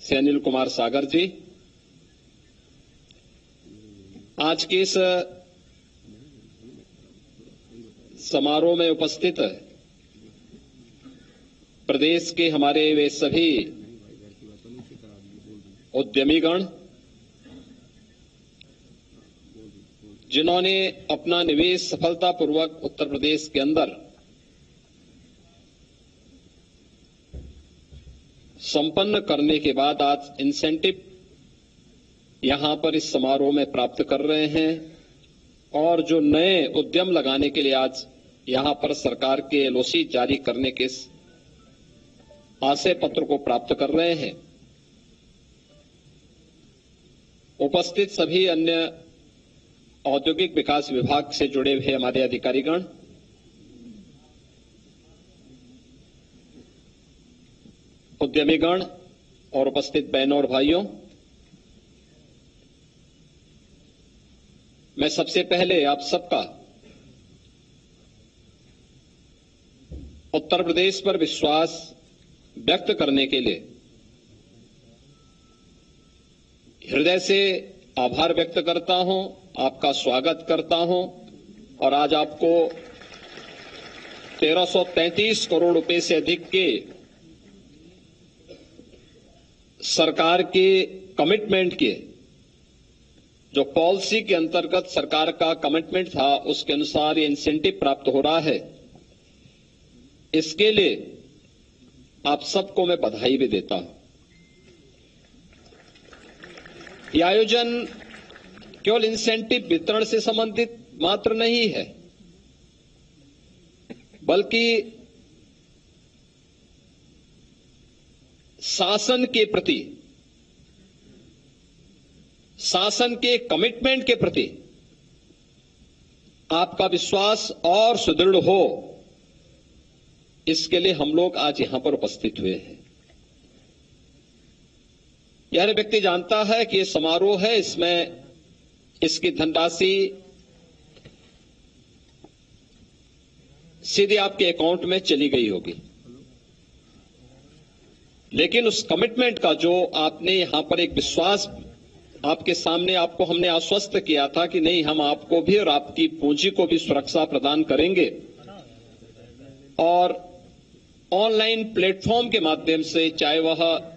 से अनिल कुमार सागर जी, आज के इस समारोह में उपस्थित प्रदेश के हमारे वे सभी उद्यमीगण जिन्होंने अपना निवेश सफलतापूर्वक उत्तर प्रदेश के अंदर संपन्न करने के बाद आज इंसेंटिव यहां पर इस समारोह में प्राप्त कर रहे हैं और जो नए उद्यम लगाने के लिए आज यहां पर सरकार के एलओसी जारी करने के आशय पत्र को प्राप्त कर रहे हैं। उपस्थित सभी अन्य औद्योगिक विकास विभाग से जुड़े हुए हमारे अधिकारीगण, उद्यमीगण और उपस्थित बहनों और भाइयों, मैं सबसे पहले आप सबका उत्तर प्रदेश पर विश्वास व्यक्त करने के लिए हृदय से आभार व्यक्त करता हूं, आपका स्वागत करता हूं और आज आपको 1333 करोड़ रुपए से अधिक के सरकार के कमिटमेंट के जो पॉलिसी के अंतर्गत सरकार का कमिटमेंट था उसके अनुसार ये इंसेंटिव प्राप्त हो रहा है। इसके लिए आप सबको मैं बधाई भी देता हूं। यह आयोजन केवल इंसेंटिव वितरण से संबंधित मात्र नहीं है, बल्कि शासन के प्रति, शासन के कमिटमेंट के प्रति आपका विश्वास और सुदृढ़ हो, इसके लिए हम लोग आज यहां पर उपस्थित हुए हैं। यह व्यक्ति जानता है कि यह समारोह है, इसमें इसकी धनराशि सीधे आपके अकाउंट में चली गई होगी, लेकिन उस कमिटमेंट का जो आपने यहां पर एक विश्वास आपके सामने आपको हमने आश्वस्त किया था कि नहीं, हम आपको भी और आपकी पूंजी को भी सुरक्षा प्रदान करेंगे और ऑनलाइन प्लेटफॉर्म के माध्यम से, चाहे वह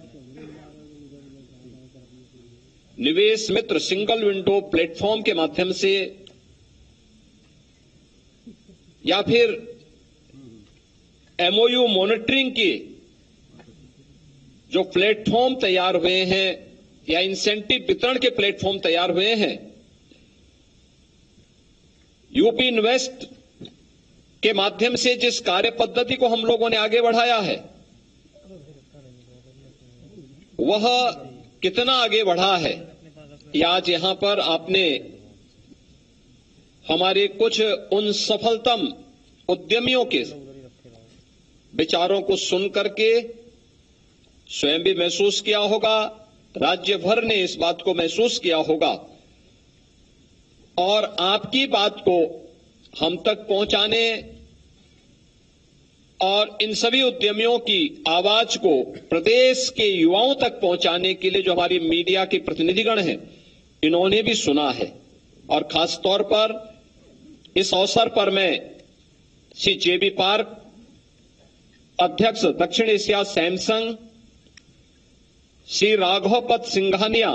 निवेश मित्र सिंगल विंडो प्लेटफॉर्म के माध्यम से या फिर एमओयू मॉनिटरिंग की जो प्लेटफॉर्म तैयार हुए हैं या इंसेंटिव वितरण के प्लेटफॉर्म तैयार हुए हैं, यूपी इन्वेस्ट के माध्यम से जिस कार्य पद्धति को हम लोगों ने आगे बढ़ाया है, वह कितना आगे बढ़ा है, या आज यहां पर आपने हमारे कुछ उन सफलतम उद्यमियों के विचारों को सुन करके स्वयं भी महसूस किया होगा, राज्य भर ने इस बात को महसूस किया होगा और आपकी बात को हम तक पहुंचाने और इन सभी उद्यमियों की आवाज को प्रदेश के युवाओं तक पहुंचाने के लिए जो हमारी मीडिया के प्रतिनिधिगण हैं, इन्होंने भी सुना है। और खास तौर पर इस अवसर पर मैं श्री जेबी पार्क अध्यक्ष दक्षिण Asia Samsung, Shri Raghavpat Singhania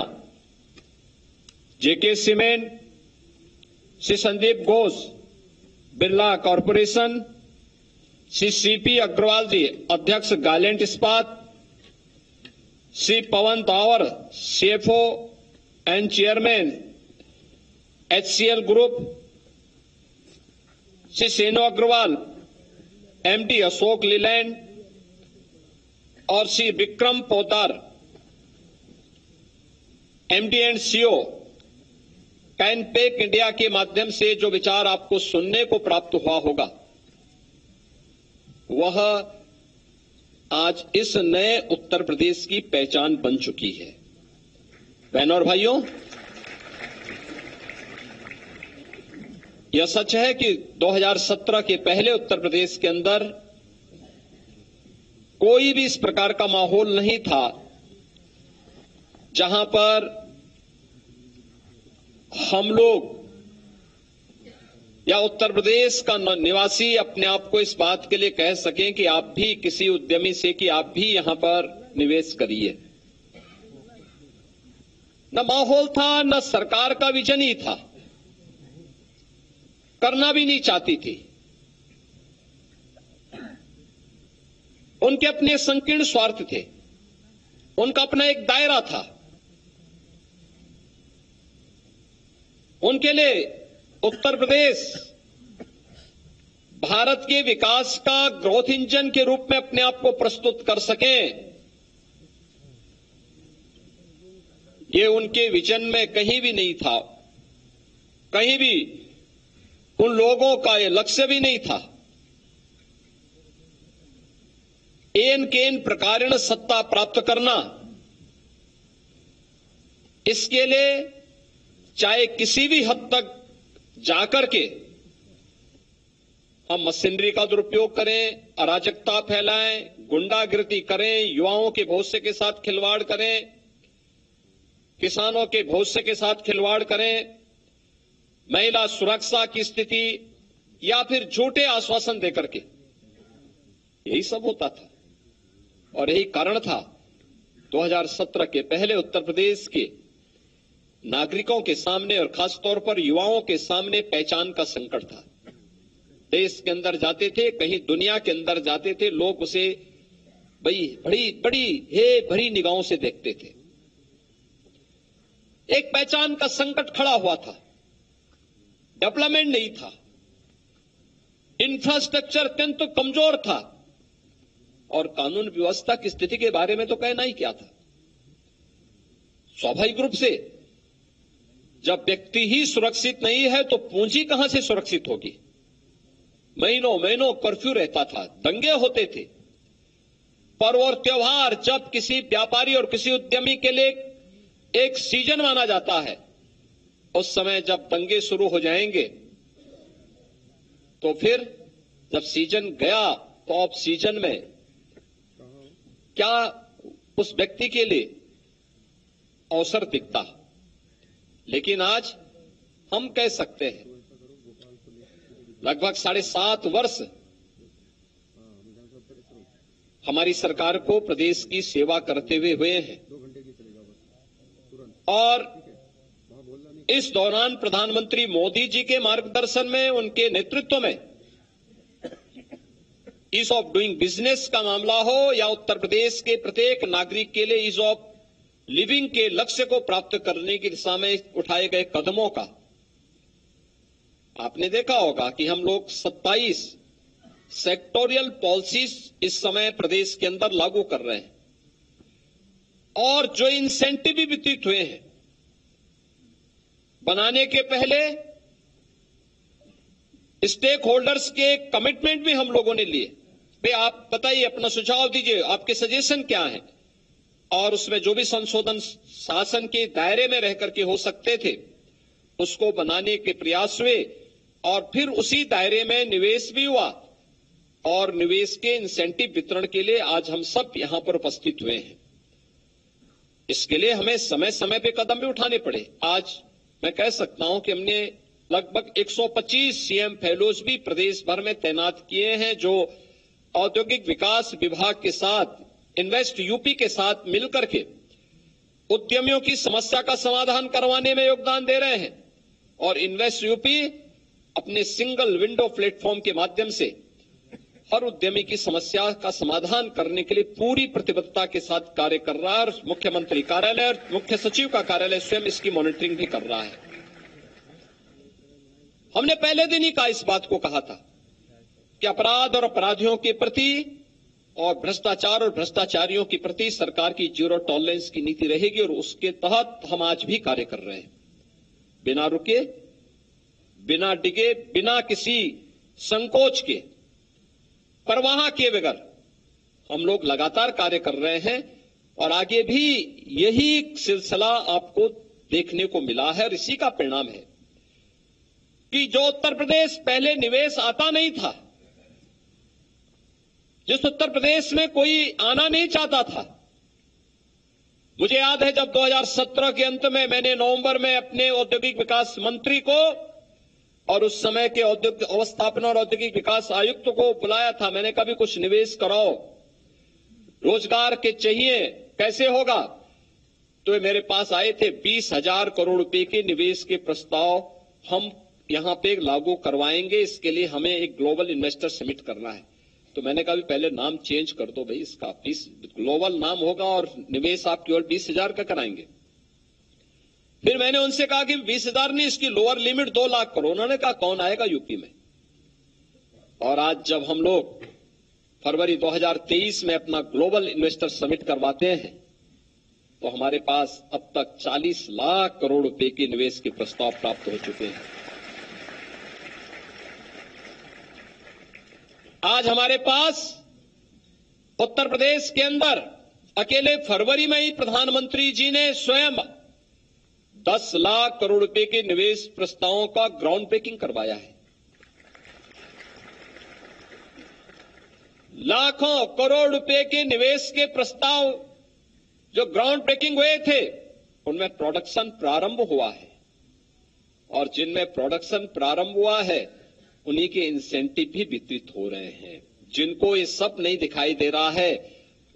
JK Cement, Shri Sandeep Ghosh Birla corporation, Shri CP Agarwal ji अध्यक्ष गायलैंड इस्पात, Shri Pawan Dawar CFO and chairman HCL group, Shri सेनो अग्रवाल एमडी अशोक लीलैंड और Shri Vikram Poddar MD and CEO Canpack India के माध्यम से जो विचार आपको सुनने को प्राप्त हुआ होगा, वह आज इस नए उत्तर प्रदेश की पहचान बन चुकी है। बहनों और भाइयों, यह सच है कि 2017 के पहले उत्तर प्रदेश के अंदर कोई भी इस प्रकार का माहौल नहीं था जहां पर हम लोग या उत्तर प्रदेश का निवासी अपने आप को इस बात के लिए कह सकें कि आप भी किसी उद्यमी से कि आप भी यहां पर निवेश करिए। न माहौल था, न सरकार का विजन ही था, करना भी नहीं चाहती थी। उनके अपने संकीर्ण स्वार्थ थे, उनका अपना एक दायरा था। उनके लिए उत्तर प्रदेश भारत के विकास का ग्रोथ इंजन के रूप में अपने आप को प्रस्तुत कर सके, ये उनके विजन में कहीं भी नहीं था। कहीं भी उन लोगों का ये लक्ष्य भी नहीं था। एन केन प्रकारेण सत्ता प्राप्त करना, इसके लिए चाहे किसी भी हद तक जाकर के हम मशीनरी का दुरुपयोग करें, अराजकता फैलाएं, गुंडागिरी करें, युवाओं के भविष्य के साथ खिलवाड़ करें, किसानों के भविष्य के साथ खिलवाड़ करें, महिला सुरक्षा की स्थिति या फिर झूठे आश्वासन देकर के, यही सब होता था। और यही कारण था 2017 के पहले उत्तर प्रदेश के नागरिकों के सामने और खासतौर पर युवाओं के सामने पहचान का संकट था। देश के अंदर जाते थे, कहीं दुनिया के अंदर जाते थे, लोग उसे भरी निगाहों से देखते थे। एक पहचान का संकट खड़ा हुआ था, डेवलपमेंट नहीं था, इंफ्रास्ट्रक्चर अत्यंत कमजोर था और कानून व्यवस्था की स्थिति के बारे में तो कहना ही क्या था। स्वाभाविक रूप से जब व्यक्ति ही सुरक्षित नहीं है तो पूंजी कहां से सुरक्षित होगी। महीनों महीनों कर्फ्यू रहता था, दंगे होते थे, पर्व और त्योहार जब किसी व्यापारी और किसी उद्यमी के लिए एक सीजन माना जाता है, उस समय जब दंगे शुरू हो जाएंगे तो फिर जब सीजन गया तो ऑफ सीजन में क्या उस व्यक्ति के लिए अवसर दिखता। लेकिन आज हम कह सकते हैं लगभग 7.5 वर्ष हमारी सरकार को प्रदेश की सेवा करते हुए हैं और इस दौरान प्रधानमंत्री मोदी जी के मार्गदर्शन में, उनके नेतृत्व में ईज ऑफ डूइंग बिजनेस का मामला हो या उत्तर प्रदेश के प्रत्येक नागरिक के लिए ईज ऑफ लिविंग के लक्ष्य को प्राप्त करने की दिशा में उठाए गए कदमों का, आपने देखा होगा कि हम लोग 27 सेक्टोरियल पॉलिसीज इस समय प्रदेश के अंदर लागू कर रहे हैं और जो इंसेंटिव भी वितरित हुए हैं, बनाने के पहले स्टेक होल्डर्स के कमिटमेंट भी हम लोगों ने लिए। भाई आप बताइए, अपना सुझाव दीजिए, आपके सजेशन क्या हैं, और उसमें जो भी संशोधन शासन के दायरे में रह करके हो सकते थे उसको बनाने के प्रयास हुए और फिर उसी दायरे में निवेश भी हुआ और निवेश के इंसेंटिव वितरण के लिए आज हम सब यहां पर उपस्थित हुए हैं। इसके लिए हमें समय समय पे कदम भी उठाने पड़े। आज मैं कह सकता हूं कि हमने लगभग 125 सीएम फेलोज भी प्रदेश भर में तैनात किए हैं, जो औद्योगिक विकास विभाग के साथ, इन्वेस्ट यूपी के साथ मिलकर के उद्यमियों की समस्या का समाधान करवाने में योगदान दे रहे हैं। और इन्वेस्ट यूपी अपने सिंगल विंडो प्लेटफॉर्म के माध्यम से हर उद्यमी की समस्या का समाधान करने के लिए पूरी प्रतिबद्धता के साथ कार्य कर रहा है और मुख्यमंत्री कार्यालय और मुख्य सचिव का कार्यालय स्वयं इसकी मॉनिटरिंग भी कर रहा है। हमने पहले दिन ही का इस बात को कहा था कि अपराध और अपराधियों के प्रति और भ्रष्टाचार और भ्रष्टाचारियों के प्रति सरकार की जीरो टॉलरेंस की नीति रहेगी और उसके तहत हम आज भी कार्य कर रहे हैं। बिना रुके, बिना डिगे, बिना किसी संकोच के, परवाह किए बगैर हम लोग लगातार कार्य कर रहे हैं और आगे भी यही सिलसिला आपको देखने को मिला है और इसी का परिणाम है कि जो उत्तर प्रदेश पहले निवेश आता नहीं था, जिस उत्तर प्रदेश में कोई आना नहीं चाहता था, मुझे याद है जब 2017 के अंत में मैंने नवंबर में अपने औद्योगिक विकास मंत्री को और उस समय के औद्योगिक अवस्थापना और औद्योगिक विकास आयुक्त को बुलाया था। मैंने कहा भी कुछ निवेश कराओ, रोजगार के चाहिए, कैसे होगा? तो वे मेरे पास आए थे। 20,000 करोड़ रुपए के निवेश के प्रस्ताव हम यहां पे लागू करवाएंगे, इसके लिए हमें एक ग्लोबल इन्वेस्टर समिट करना है। तो मैंने कहा भी पहले नाम चेंज कर दो भाई, इसका 20 ग्लोबल नाम होगा और निवेश आप केवल 20,000 का कराएंगे। फिर मैंने उनसे कहा कि 20,000 नहीं, इसकी लोअर लिमिट 2 लाख करो। उन्होंने कहा कौन आएगा यूपी में। और आज जब हम लोग फरवरी 2023 में अपना ग्लोबल इन्वेस्टर समिट करवाते हैं तो हमारे पास अब तक 40 लाख करोड़ रुपए के निवेश के प्रस्ताव प्राप्त हो चुके हैं। आज हमारे पास उत्तर प्रदेश के अंदर अकेले फरवरी में ही प्रधानमंत्री जी ने स्वयं 10 लाख करोड़ रुपए के निवेश प्रस्तावों का ग्राउंड ब्रेकिंग करवाया है। लाखों करोड़ रुपए के निवेश के प्रस्ताव जो ग्राउंड ब्रेकिंग हुए थे उनमें प्रोडक्शन प्रारंभ हुआ है, और जिनमें प्रोडक्शन प्रारंभ हुआ है उन्हीं के इंसेंटिव भी वितरित हो रहे हैं। जिनको ये सब नहीं दिखाई दे रहा है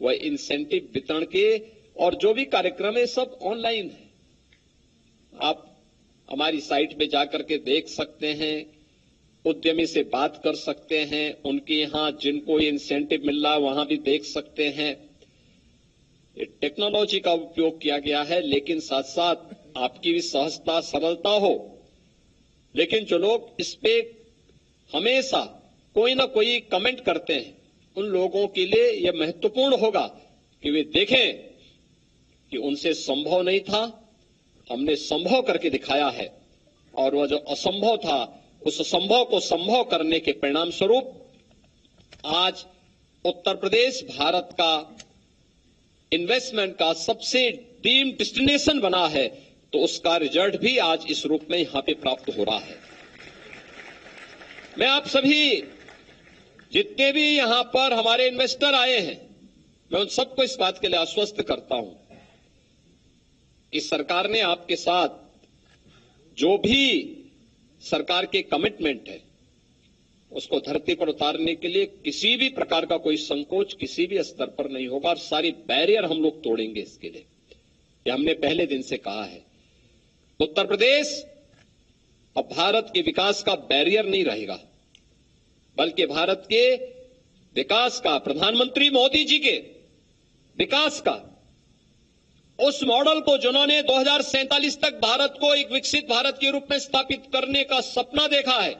वह इंसेंटिव वितरण के और जो भी कार्यक्रम है सब ऑनलाइन है। आप हमारी साइट पे जाकर के देख सकते हैं, उद्यमी से बात कर सकते हैं, उनके यहां जिनको ये इंसेंटिव मिल रहा है वहां भी देख सकते हैं। टेक्नोलॉजी का उपयोग किया गया है, लेकिन साथ साथ आपकी भी सहजता सरलता हो। लेकिन जो लोग इस पे हमेशा कोई ना कोई कमेंट करते हैं उन लोगों के लिए यह महत्वपूर्ण होगा कि वे देखें कि उनसे संभव नहीं था, हमने संभव करके दिखाया है, और वह जो असंभव था उस असंभव को संभव करने के परिणाम स्वरूप आज उत्तर प्रदेश भारत का इन्वेस्टमेंट का सबसे ड्रीम डेस्टिनेशन बना है। तो उसका रिजल्ट भी आज इस रूप में यहां पे प्राप्त हो रहा है। मैं आप सभी जितने भी यहां पर हमारे इन्वेस्टर आए हैं, मैं उन सबको इस बात के लिए आश्वस्त करता हूं कि सरकार ने आपके साथ जो भी सरकार के कमिटमेंट है उसको धरती पर उतारने के लिए किसी भी प्रकार का कोई संकोच किसी भी स्तर पर नहीं होगा, और सारी बैरियर हम लोग तोड़ेंगे इसके लिए। ये हमने पहले दिन से कहा है। उत्तर प्रदेश अब भारत के विकास का बैरियर नहीं रहेगा, बल्कि भारत के विकास का, प्रधानमंत्री मोदी जी के विकास का उस मॉडल को जिन्होंने 2047 तक भारत को एक विकसित भारत के रूप में स्थापित करने का सपना देखा है,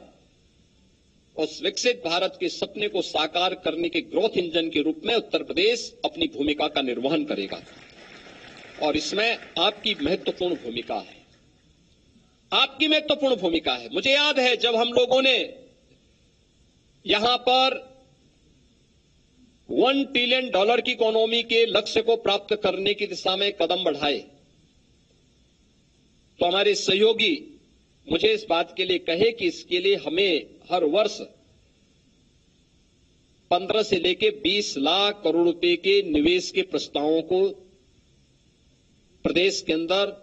उस विकसित भारत के सपने को साकार करने के ग्रोथ इंजन के रूप में उत्तर प्रदेश अपनी भूमिका का निर्वहन करेगा, और इसमें आपकी महत्वपूर्ण भूमिका है। आपकी महत्वपूर्ण भूमिका है। मुझे याद है जब हम लोगों ने यहां पर $1 ट्रिलियन की इकोनॉमी के लक्ष्य को प्राप्त करने की दिशा में कदम बढ़ाए, तो हमारे सहयोगी मुझे इस बात के लिए कहे कि इसके लिए हमें हर वर्ष 15 से लेकर 20 लाख करोड़ रुपए के निवेश के प्रस्तावों को प्रदेश के अंदर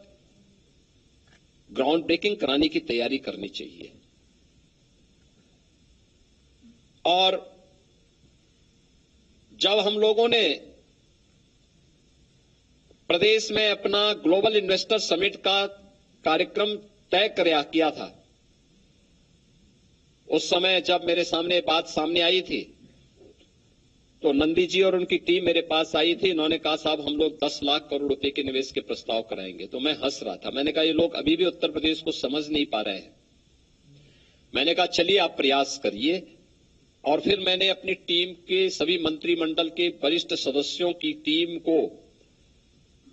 ग्राउंड ब्रेकिंग कराने की तैयारी करनी चाहिए। और जब हम लोगों ने प्रदेश में अपना ग्लोबल इन्वेस्टर समिट का कार्यक्रम तय किया था, उस समय जब मेरे सामने बात सामने आई थी तो नंदी जी और उनकी टीम मेरे पास आई थी। इन्होंने कहा साहब हम लोग 10 लाख करोड़ रुपए के निवेश के प्रस्ताव कराएंगे। तो मैं हंस रहा था। मैंने कहा ये लोग अभी भी उत्तर प्रदेश को समझ नहीं पा रहे हैं। मैंने कहा चलिए आप प्रयास करिए, और फिर मैंने अपनी टीम के सभी मंत्रिमंडल के वरिष्ठ सदस्यों की टीम को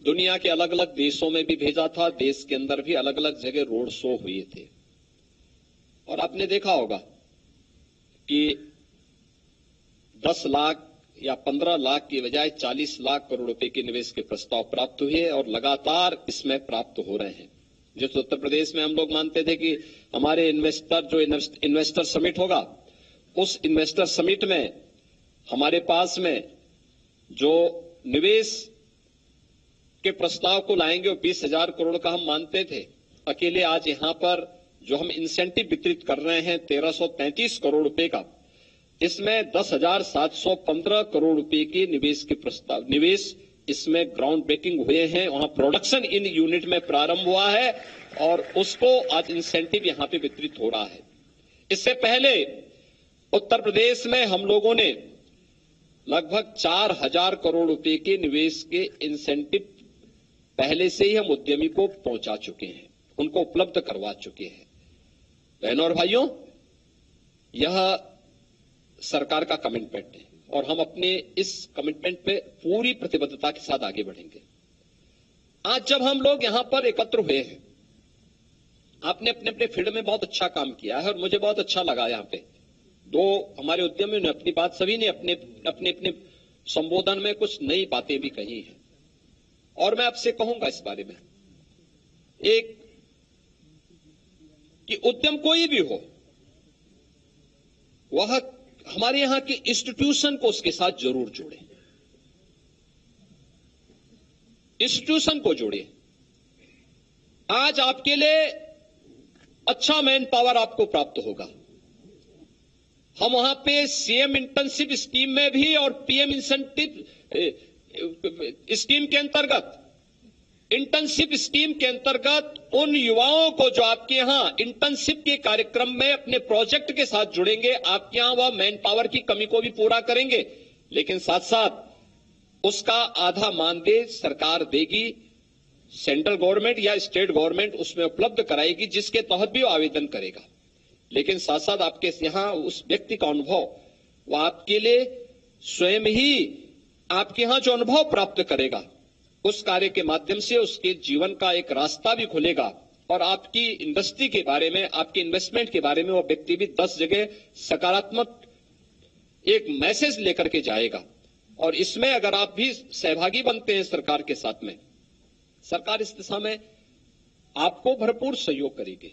दुनिया के अलग अलग देशों में भी भेजा था। देश के अंदर भी अलग अलग जगह रोड शो हुए थे, और आपने देखा होगा कि 10 लाख या 15 लाख की बजाय 40 लाख करोड़ रुपए के निवेश के प्रस्ताव प्राप्त हुए, और लगातार इसमें प्राप्त हो रहे हैं। जिस उत्तर प्रदेश में हम लोग मानते थे कि हमारे इन्वेस्टर समिट होगा, उस इन्वेस्टर समिट में हमारे पास में जो निवेश के प्रस्ताव को लाएंगे और 20,000 करोड़ का हम मानते थे। अकेले आज यहां पर जो हम इंसेंटिव वितरित कर रहे हैं 1333 करोड़ रुपए का, इसमें 10,715 करोड़ रुपए के निवेश के प्रस्ताव, निवेश इसमें ग्राउंड ब्रेकिंग हुए हैं, वहां प्रोडक्शन इन यूनिट में प्रारंभ हुआ है और उसको आज इंसेंटिव यहां पे वितरित हो रहा है। इससे पहले उत्तर प्रदेश में हम लोगों ने लगभग 4,000 करोड़ रुपए के निवेश के इंसेंटिव पहले से ही हम उद्यमी को पहुंचा चुके हैं, उनको उपलब्ध करवा चुके हैं। बहनों और भाइयों, यह सरकार का कमिटमेंट है और हम अपने इस कमिटमेंट पे पूरी प्रतिबद्धता के साथ आगे बढ़ेंगे। आज जब हम लोग यहां पर एकत्र हुए हैं, आपने अपने अपने फील्ड में बहुत अच्छा काम किया है और मुझे बहुत अच्छा लगा। यहां पे दो हमारे उद्यमियों ने अपनी बात, सभी ने अपने अपने संबोधन में कुछ नई बातें भी कही हैं और मैं आपसे कहूंगा इस बारे में एक कि उद्यम कोई भी हो, वह हमारे यहां के इंस्टीट्यूशन को उसके साथ जरूर जोड़े, इंस्टीट्यूशन को जोड़िए। आज आपके लिए अच्छा मैन पावर आपको प्राप्त होगा। हम वहां पे सीएम इंटर्नशिप स्कीम में भी और पीएम इंसेंटिव स्कीम के अंतर्गत, इंटर्नशिप स्कीम के अंतर्गत उन युवाओं को जो आपके यहां इंटर्नशिप के कार्यक्रम में अपने प्रोजेक्ट के साथ जुड़ेंगे, आपके यहां वह मैन पावर की कमी को भी पूरा करेंगे, लेकिन साथ साथ उसका आधा मानदेय सरकार देगी, सेंट्रल गवर्नमेंट या स्टेट गवर्नमेंट उसमें उपलब्ध कराएगी, जिसके तहत भी वो आवेदन करेगा। लेकिन साथ साथ आपके यहां उस व्यक्ति का अनुभव, वो आपके लिए स्वयं ही आपके यहां जो अनुभव प्राप्त करेगा, उस कार्य के माध्यम से उसके जीवन का एक रास्ता भी खुलेगा और आपकी इंडस्ट्री के बारे में, आपके इन्वेस्टमेंट के बारे में वो व्यक्ति भी 10 जगह सकारात्मक एक मैसेज लेकर के जाएगा। और इसमें अगर आप भी सहभागी बनते हैं सरकार के साथ में, सरकार इस दिशा में आपको भरपूर सहयोग करेगी,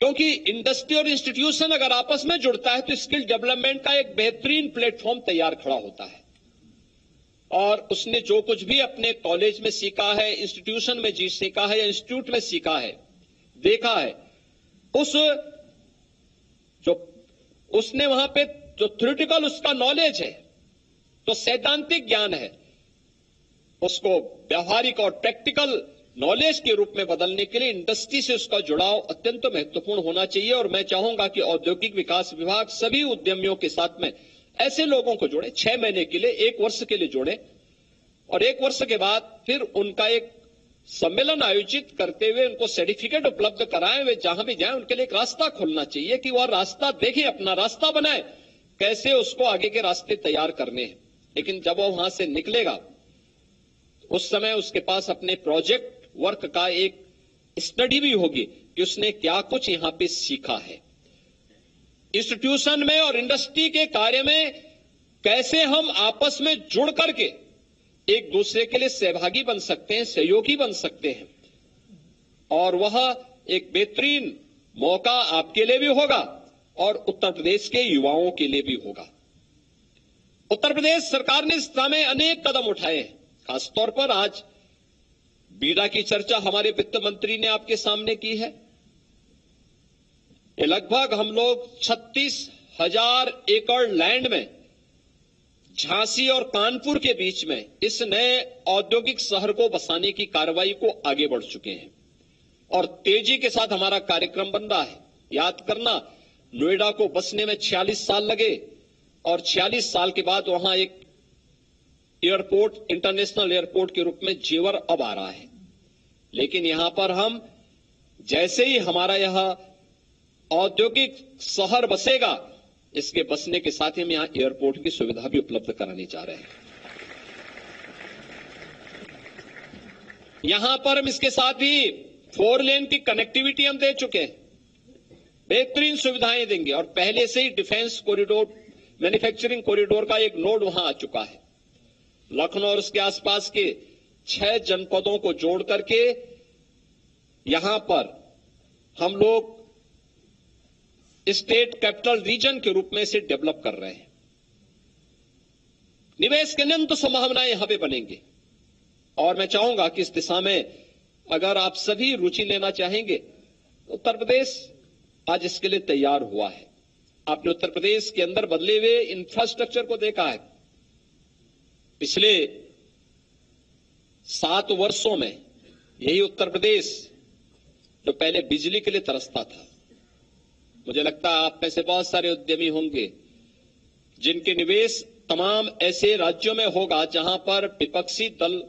क्योंकि इंडस्ट्री और इंस्टीट्यूशन अगर आपस में जुड़ता है तो स्किल डेवलपमेंट का एक बेहतरीन प्लेटफॉर्म तैयार खड़ा होता है। और उसने जो कुछ भी अपने कॉलेज में सीखा है, इंस्टीट्यूशन में जी सीखा है या इंस्टीट्यूट में सीखा है, देखा है, उसने वहां पे जो थ्योरेटिकल उसका नॉलेज है, तो सैद्धांतिक ज्ञान है, उसको व्यावहारिक और प्रैक्टिकल नॉलेज के रूप में बदलने के लिए इंडस्ट्री से उसका जुड़ाव अत्यंत महत्वपूर्ण होना चाहिए। और मैं चाहूंगा कि औद्योगिक विकास विभाग सभी उद्यमियों के साथ में ऐसे लोगों को जोड़े, 6 महीने के लिए, 1 वर्ष के लिए जोड़े और 1 वर्ष के बाद फिर उनका एक सम्मेलन आयोजित करते हुए उनको सर्टिफिकेट उपलब्ध कराएं। वे जहां भी जाएं उनके लिए एक रास्ता खोलना चाहिए कि वह रास्ता देखें, अपना रास्ता बनाए, कैसे उसको आगे के रास्ते तैयार करने हैं। लेकिन जब वो वहां से निकलेगा, उस समय उसके पास अपने प्रोजेक्ट वर्क का एक स्टडी भी होगी कि उसने क्या कुछ यहां पे सीखा है। इंस्टीट्यूशन में और इंडस्ट्री के कार्य में कैसे हम आपस में जुड़ करके एक दूसरे के लिए सहभागी बन सकते हैं, सहयोगी बन सकते हैं, और वह एक बेहतरीन मौका आपके लिए भी होगा और उत्तर प्रदेश के युवाओं के लिए भी होगा। उत्तर प्रदेश सरकार ने इस दिशा में अनेक कदम उठाए हैं। खासतौर पर आज बीडा की चर्चा हमारे वित्त मंत्री ने आपके सामने की है। लगभग हम लोग 36,000 एकड़ लैंड में झांसी और कानपुर के बीच में इस नए औद्योगिक शहर को बसाने की कार्रवाई को आगे बढ़ चुके हैं और तेजी के साथ हमारा कार्यक्रम बन रहा है। याद करना, नोएडा को बसने में 46 साल लगे और 46 साल के बाद वहां एक एयरपोर्ट, इंटरनेशनल एयरपोर्ट के रूप में जेवर अब आ रहा है। लेकिन यहां पर हम जैसे ही हमारा यह औद्योगिक शहर बसेगा, इसके बसने के साथ ही हम यहां एयरपोर्ट की सुविधा भी उपलब्ध कराने जा रहे हैं। यहां पर हम इसके साथ ही 4 लेन की कनेक्टिविटी हम दे चुके हैं, बेहतरीन सुविधाएं देंगे और पहले से ही डिफेंस कॉरिडोर, मैन्युफैक्चरिंग कॉरिडोर का एक नोड वहां आ चुका है। लखनऊ और उसके आसपास के 6 जनपदों को जोड़ करके यहां पर हम लोग स्टेट कैपिटल रीजन के रूप में इसे डेवलप कर रहे हैं। निवेश की अनंत संभावनाएं यहां पे बनेंगे। और मैं चाहूंगा कि इस दिशा में अगर आप सभी रुचि लेना चाहेंगे तो उत्तर प्रदेश आज इसके लिए तैयार हुआ है। आपने उत्तर प्रदेश के अंदर बदले हुए इंफ्रास्ट्रक्चर को देखा है। पिछले 7 वर्षों में यही उत्तर प्रदेश जो पहले बिजली के लिए तरसता था, मुझे लगता है आप में से बहुत सारे उद्यमी होंगे जिनके निवेश तमाम ऐसे राज्यों में होगा जहां पर विपक्षी दल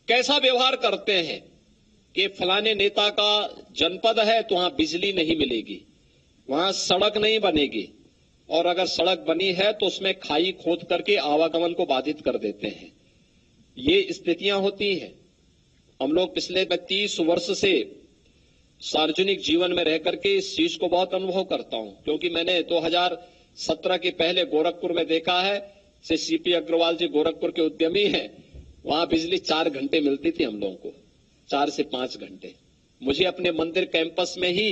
कैसा व्यवहार करते हैं कि फलाने नेता का जनपद है तो वहां बिजली नहीं मिलेगी, वहां सड़क नहीं बनेगी, और अगर सड़क बनी है तो उसमें खाई खोद करके आवागमन को बाधित कर देते हैं। ये स्थितियां होती हैं। हम लोग पिछले 30 वर्ष से सार्वजनिक जीवन में रह करके इस चीज को बहुत अनुभव करता हूं, क्योंकि मैंने 2017 के पहले गोरखपुर में देखा है। से सीपी अग्रवाल जी गोरखपुर के उद्यमी हैं, वहां बिजली 4 घंटे मिलती थी हम लोगों को, 4 से 5 घंटे। मुझे अपने मंदिर कैंपस में ही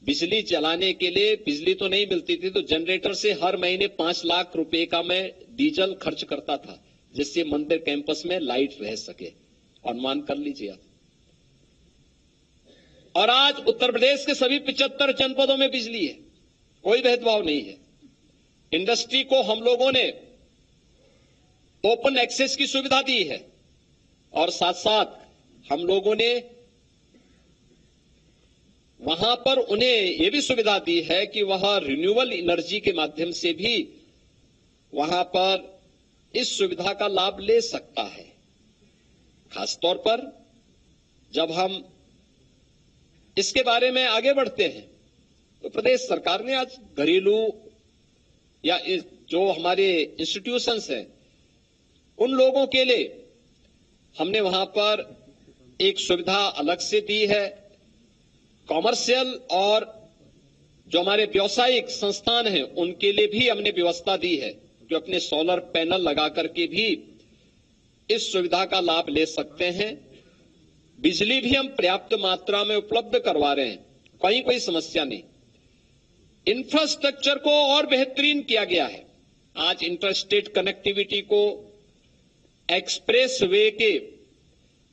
बिजली चलाने के लिए बिजली तो नहीं मिलती थी, तो जनरेटर से हर महीने 5 लाख रुपए का मैं डीजल खर्च करता था, जिससे मंदिर कैंपस में लाइट रह सके। और मान कर लीजिए आप, और आज उत्तर प्रदेश के सभी 75 जनपदों में बिजली है, कोई भेदभाव नहीं है। इंडस्ट्री को हम लोगों ने ओपन एक्सेस की सुविधा दी है, और साथ साथ हम लोगों ने वहां पर उन्हें यह भी सुविधा दी है कि वह रिन्यूएबल एनर्जी के माध्यम से भी वहां पर इस सुविधा का लाभ ले सकता है। खासतौर पर जब हम इसके बारे में आगे बढ़ते हैं तो प्रदेश सरकार ने आज घरेलू या जो हमारे इंस्टीट्यूशंस हैं उन लोगों के लिए हमने वहां पर एक सुविधा अलग से दी है। कॉमर्शियल और जो हमारे व्यावसायिक संस्थान हैं उनके लिए भी हमने व्यवस्था दी है, जो अपने सोलर पैनल लगा करके भी इस सुविधा का लाभ ले सकते हैं। बिजली भी हम पर्याप्त मात्रा में उपलब्ध करवा रहे हैं, कहीं कोई समस्या नहीं। इंफ्रास्ट्रक्चर को और बेहतरीन किया गया है। आज इंटरस्टेट कनेक्टिविटी को, एक्सप्रेस वे के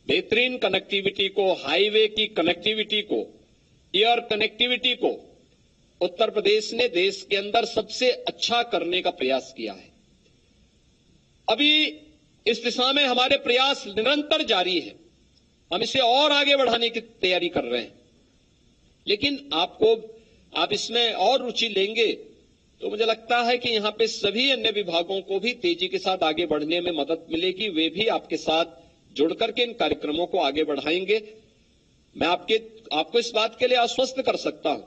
बेहतरीन कनेक्टिविटी को, हाईवे की कनेक्टिविटी को, एयर कनेक्टिविटी को उत्तर प्रदेश ने देश के अंदर सबसे अच्छा करने का प्रयास किया है। अभी इस दिशा में हमारे प्रयास निरंतर जारी है, हम इसे और आगे बढ़ाने की तैयारी कर रहे हैं। लेकिन आप इसमें और रुचि लेंगे तो मुझे लगता है कि यहां पे सभी अन्य विभागों को भी तेजी के साथ आगे बढ़ने में मदद मिलेगी, वे भी आपके साथ जुड़ करके इन कार्यक्रमों को आगे बढ़ाएंगे। मैं आपको इस बात के लिए आश्वस्त कर सकता हूं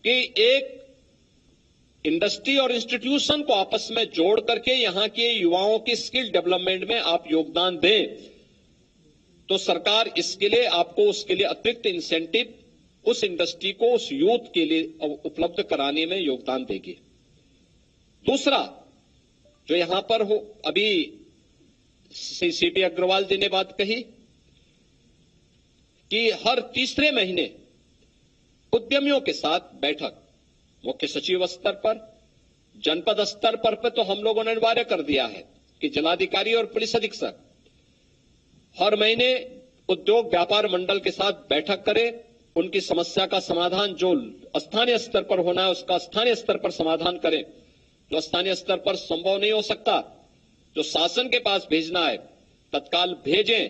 कि एक इंडस्ट्री और इंस्टीट्यूशन को आपस में जोड़ करके यहां के युवाओं की स्किल डेवलपमेंट में आप योगदान दें तो सरकार इसके लिए आपको उसके लिए अतिरिक्त इंसेंटिव उस इंडस्ट्री को, उस यूथ के लिए उपलब्ध कराने में योगदान देगी। दूसरा जो यहां पर हो, अभी सीपी अग्रवाल जी ने बात कही कि हर तीसरे महीने उद्यमियों के साथ बैठक मुख्य सचिव स्तर पर, जनपद स्तर पर तो हम लोगों ने अनिवार्य कर दिया है कि जिलाधिकारी और पुलिस अधीक्षक हर महीने उद्योग व्यापार मंडल के साथ बैठक करें, उनकी समस्या का समाधान जो स्थानीय स्तर पर होना है उसका स्थानीय स्तर पर समाधान करें, जो स्थानीय स्तर पर संभव नहीं हो सकता जो शासन के पास भेजना है तत्काल भेजें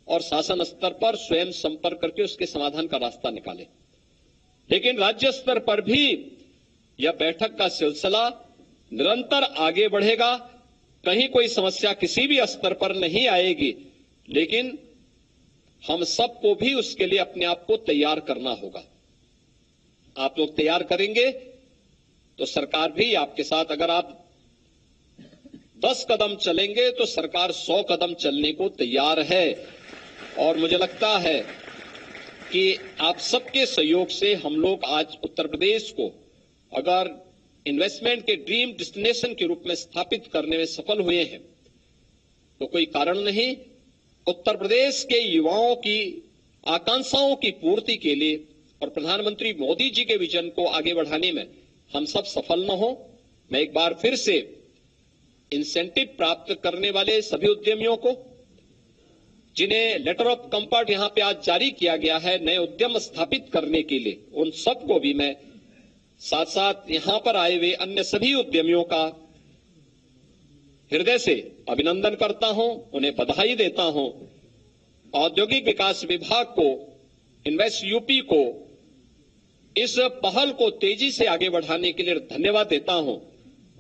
और शासन स्तर पर स्वयं संपर्क करके उसके समाधान का रास्ता निकालें। लेकिन राज्य स्तर पर भी यह बैठक का सिलसिला निरंतर आगे बढ़ेगा। कहीं कोई समस्या किसी भी स्तर पर नहीं आएगी, लेकिन हम सबको भी उसके लिए अपने आप को तैयार करना होगा। आप लोग तैयार करेंगे तो सरकार भी आपके साथ, अगर आप 10 कदम चलेंगे तो सरकार 100 कदम चलने को तैयार है। और मुझे लगता है कि आप सबके सहयोग से हम लोग आज उत्तर प्रदेश को अगर इन्वेस्टमेंट के ड्रीम डेस्टिनेशन के रूप में स्थापित करने में सफल हुए हैं तो कोई कारण नहीं उत्तर प्रदेश के युवाओं की आकांक्षाओं की पूर्ति के लिए और प्रधानमंत्री मोदी जी के विजन को आगे बढ़ाने में हम सब सफल न हो। मैं एक बार फिर से इंसेंटिव प्राप्त करने वाले सभी उद्यमियों को, जिन्हें लेटर ऑफ कंफर्ट यहां पे आज जारी किया गया है नए उद्यम स्थापित करने के लिए, उन सबको भी मैं साथ साथ यहां पर आए हुए अन्य सभी उद्यमियों का हृदय से अभिनंदन करता हूं, उन्हें बधाई देता हूं। औद्योगिक विकास विभाग को, इन्वेस्ट यूपी को इस पहल को तेजी से आगे बढ़ाने के लिए धन्यवाद देता हूं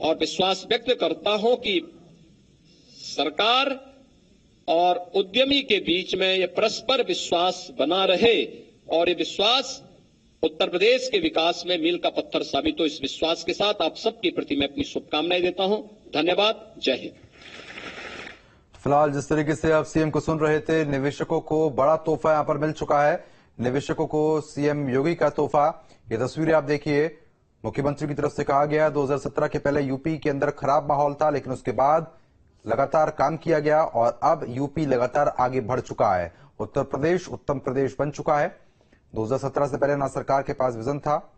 और विश्वास व्यक्त करता हूं कि सरकार और उद्यमी के बीच में यह परस्पर विश्वास बना रहे और ये विश्वास उत्तर प्रदेश के विकास में मील का पत्थर साबित हो। इस विश्वास के साथ आप सबके प्रति मैं अपनी शुभकामनाएं देता हूं। धन्यवाद। जय हिंद। फिलहाल जिस तरीके से आप सीएम को सुन रहे थे, निवेशकों को बड़ा तोहफा यहां पर मिल चुका है। निवेशकों को सीएम योगी का तोहफा, ये तस्वीरें आप देखिए। मुख्यमंत्री की तरफ से कहा गया 2017 के पहले यूपी के अंदर खराब माहौल था, लेकिन उसके बाद लगातार काम किया गया और अब यूपी लगातार आगे बढ़ चुका है। उत्तर प्रदेश उत्तम प्रदेश बन चुका है। 2017 से पहले ना सरकार के पास विजन था,